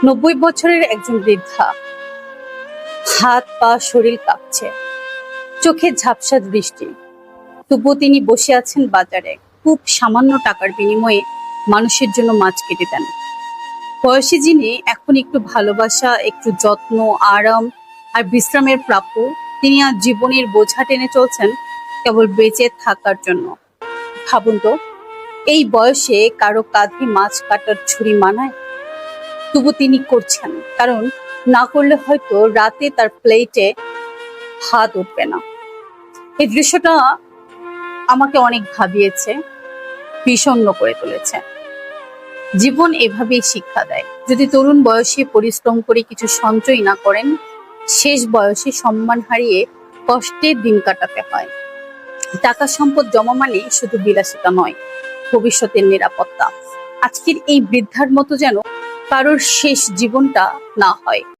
90 বছরের একজন বৃদ্ধা, হাত পা শরীর কাঁপছে, চোখে ঝাপসা দৃষ্টি। তবুও তিনি বসে আছেন বাজারে, খুব সামান্য টাকার বিনিময়ে মানুষের জন্য মাছ কেটে দেন। বয়সী যিনি এখন একটু ভালোবাসা, একটু যত্ন, আরাম আর বিশ্রামের প্রাপ্য, তিনি আজ জীবনের বোঝা টেনে চলছেন কেবল বেঁচে থাকার জন্য। ভাবুন তো, এই বয়সে কারো কাঁধে মাছ কাটার ছুরি মানায়? তবু তিনি করছেন, কারণ না করলে হয়তো রাতে তার প্লেটে ভাত উঠবে না। এই দৃশ্যটা আমাকে অনেক ভাবিয়েছে, বিষণ্ণ করে তুলেছে। জীবন এভাবেই শিক্ষা দেয়, যদি তরুণ বয়সে পরিশ্রম করে কিছু সঞ্চয় না করেন, শেষ বয়সে সম্মান হারিয়ে কষ্টের দিন কাটাতে হয়। টাকা সম্পদ জমা মানে শুধু বিলাসিতা নয়, ভবিষ্যতের নিরাপত্তা। আজকের এই বৃদ্ধার মতো যেন কারোর শেষ জীবনটা না হয়।